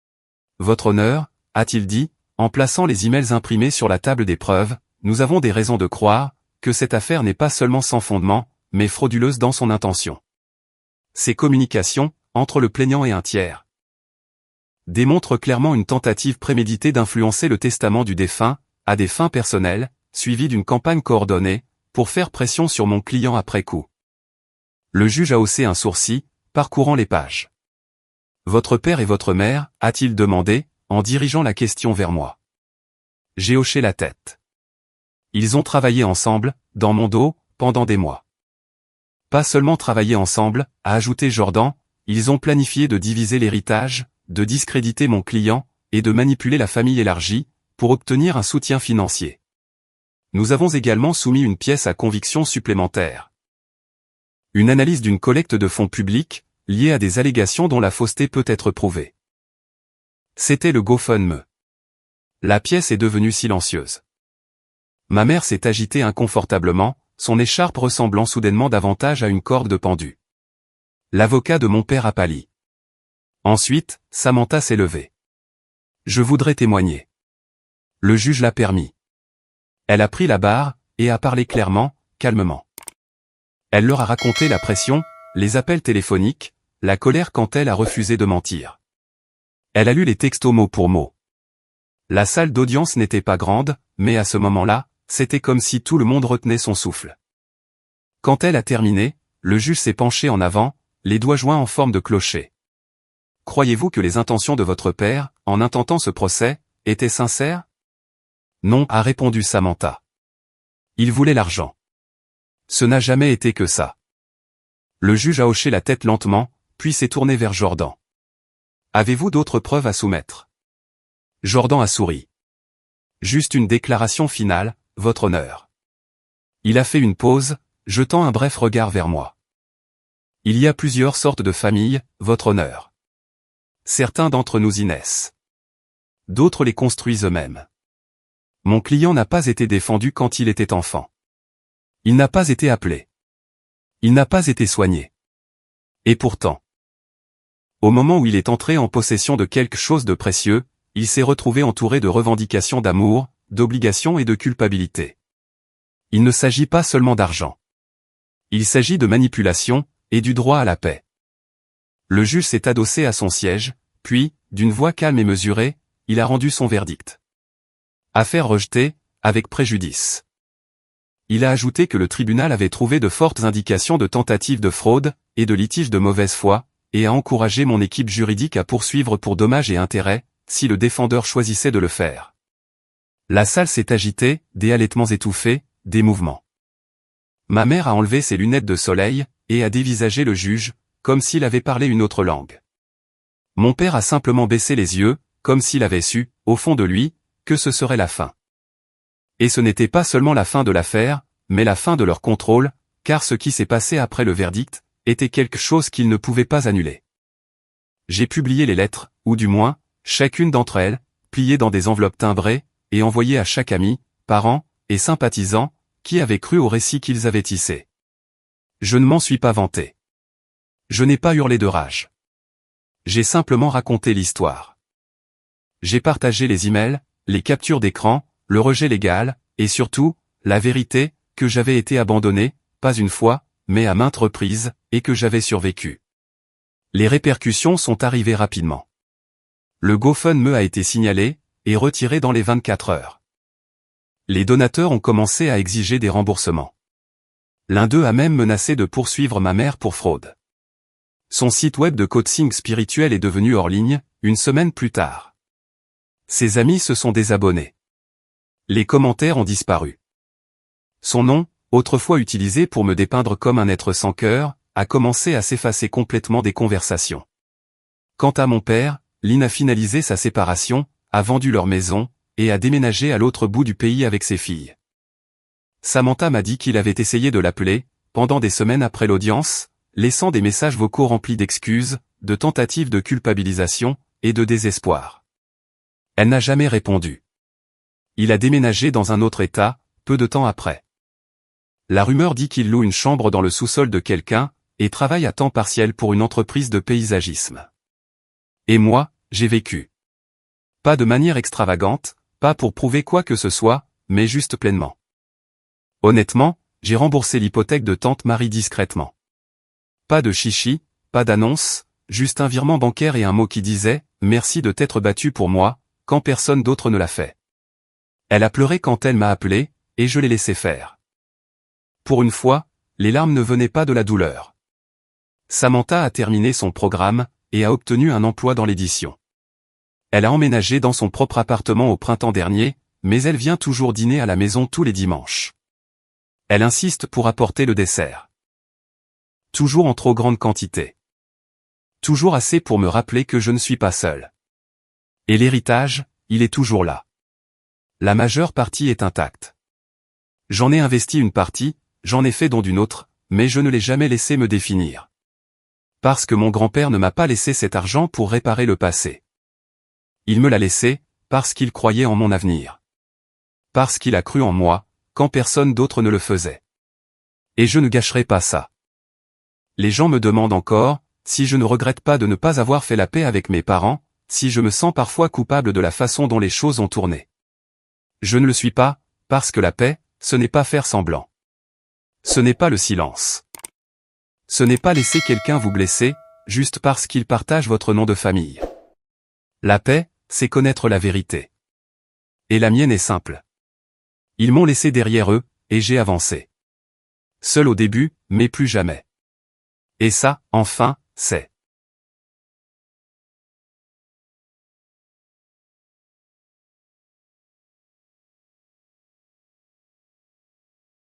« Votre honneur, a-t-il dit, en plaçant les emails imprimés sur la table des preuves, nous avons des raisons de croire que cette affaire n'est pas seulement sans fondement, mais frauduleuse dans son intention. Ces communications, entre le plaignant et un tiers, démontrent clairement une tentative préméditée d'influencer le testament du défunt, à des fins personnelles, suivie d'une campagne coordonnée, pour faire pression sur mon client après coup. » Le juge a haussé un sourcil, parcourant les pages. « Votre père et votre mère ?» a-t-il demandé, en dirigeant la question vers moi. J'ai hoché la tête. Ils ont travaillé ensemble, dans mon dos, pendant des mois. Pas seulement travaillé ensemble, a ajouté Jordan, ils ont planifié de diviser l'héritage, de discréditer mon client, et de manipuler la famille élargie, pour obtenir un soutien financier. Nous avons également soumis une pièce à conviction supplémentaire. Une analyse d'une collecte de fonds publics, liée à des allégations dont la fausseté peut être prouvée. C'était le GoFundMe. La pièce est devenue silencieuse. Ma mère s'est agitée inconfortablement, son écharpe ressemblant soudainement davantage à une corde de pendu. L'avocat de mon père a pâli. Ensuite, Samantha s'est levée. Je voudrais témoigner. Le juge l'a permis. Elle a pris la barre, et a parlé clairement, calmement. Elle leur a raconté la pression, les appels téléphoniques, la colère quand elle a refusé de mentir. Elle a lu les textos mot pour mot. La salle d'audience n'était pas grande, mais à ce moment-là, c'était comme si tout le monde retenait son souffle. Quand elle a terminé, le juge s'est penché en avant, les doigts joints en forme de clocher. Croyez-vous que les intentions de votre père, en intentant ce procès, étaient sincères? Non, a répondu Samantha. Il voulait l'argent. Ce n'a jamais été que ça. Le juge a hoché la tête lentement, puis s'est tourné vers Jordan. Avez-vous d'autres preuves à soumettre? Jordan a souri. Juste une déclaration finale, votre honneur. Il a fait une pause, jetant un bref regard vers moi. Il y a plusieurs sortes de familles, votre honneur. Certains d'entre nous y naissent. D'autres les construisent eux-mêmes. Mon client n'a pas été défendu quand il était enfant. Il n'a pas été appelé. Il n'a pas été soigné. Et pourtant, au moment où il est entré en possession de quelque chose de précieux, il s'est retrouvé entouré de revendications d'amour, d'obligations et de culpabilité. Il ne s'agit pas seulement d'argent. Il s'agit de manipulation, et du droit à la paix. Le juge s'est adossé à son siège, puis, d'une voix calme et mesurée, il a rendu son verdict. Affaire rejetée, avec préjudice. Il a ajouté que le tribunal avait trouvé de fortes indications de tentatives de fraude, et de litige de mauvaise foi, et a encouragé mon équipe juridique à poursuivre pour dommages et intérêts, si le défendeur choisissait de le faire. La salle s'est agitée, des halètements étouffés, des mouvements. Ma mère a enlevé ses lunettes de soleil, et a dévisagé le juge, comme s'il avait parlé une autre langue. Mon père a simplement baissé les yeux, comme s'il avait su, au fond de lui, que ce serait la fin. Et ce n'était pas seulement la fin de l'affaire, mais la fin de leur contrôle, car ce qui s'est passé après le verdict, était quelque chose qu'ils ne pouvaient pas annuler. J'ai publié les lettres, ou du moins, chacune d'entre elles, pliées dans des enveloppes timbrées, et envoyées à chaque ami, parent, et sympathisant, qui avait cru au récit qu'ils avaient tissé. Je ne m'en suis pas vanté. Je n'ai pas hurlé de rage. J'ai simplement raconté l'histoire. J'ai partagé les emails, les captures d'écran, le rejet légal, et surtout, la vérité, que j'avais été abandonné, pas une fois, mais à maintes reprises, et que j'avais survécu. Les répercussions sont arrivées rapidement. Le GoFundMe a été signalé, et retiré dans les 24 heures. Les donateurs ont commencé à exiger des remboursements. L'un d'eux a même menacé de poursuivre ma mère pour fraude. Son site web de coaching spirituel est devenu hors ligne, une semaine plus tard. Ses amis se sont désabonnés. Les commentaires ont disparu. Son nom, autrefois utilisé pour me dépeindre comme un être sans cœur, a commencé à s'effacer complètement des conversations. Quant à mon père, Lynn a finalisé sa séparation, a vendu leur maison, et a déménagé à l'autre bout du pays avec ses filles. Samantha m'a dit qu'il avait essayé de l'appeler, pendant des semaines après l'audience, laissant des messages vocaux remplis d'excuses, de tentatives de culpabilisation, et de désespoir. Elle n'a jamais répondu. Il a déménagé dans un autre état, peu de temps après. La rumeur dit qu'il loue une chambre dans le sous-sol de quelqu'un, et travaille à temps partiel pour une entreprise de paysagisme. Et moi, j'ai vécu. Pas de manière extravagante, pas pour prouver quoi que ce soit, mais juste pleinement. Honnêtement, j'ai remboursé l'hypothèque de tante Marie discrètement. Pas de chichi, pas d'annonce, juste un virement bancaire et un mot qui disait « Merci de t'être battu pour moi », quand personne d'autre ne l'a fait. Elle a pleuré quand elle m'a appelé, et je l'ai laissé faire. Pour une fois, les larmes ne venaient pas de la douleur. Samantha a terminé son programme, et a obtenu un emploi dans l'édition. Elle a emménagé dans son propre appartement au printemps dernier, mais elle vient toujours dîner à la maison tous les dimanches. Elle insiste pour apporter le dessert. Toujours en trop grande quantité. Toujours assez pour me rappeler que je ne suis pas seul. Et l'héritage, il est toujours là. La majeure partie est intacte. J'en ai investi une partie, j'en ai fait don d'une autre, mais je ne l'ai jamais laissé me définir. Parce que mon grand-père ne m'a pas laissé cet argent pour réparer le passé. Il me l'a laissé, parce qu'il croyait en mon avenir. Parce qu'il a cru en moi, quand personne d'autre ne le faisait. Et je ne gâcherai pas ça. Les gens me demandent encore, si je ne regrette pas de ne pas avoir fait la paix avec mes parents, si je me sens parfois coupable de la façon dont les choses ont tourné. Je ne le suis pas, parce que la paix, ce n'est pas faire semblant. Ce n'est pas le silence. Ce n'est pas laisser quelqu'un vous blesser, juste parce qu'il partage votre nom de famille. La paix, c'est connaître la vérité. Et la mienne est simple. Ils m'ont laissé derrière eux, et j'ai avancé. Seul au début, mais plus jamais. Et ça, enfin, c'est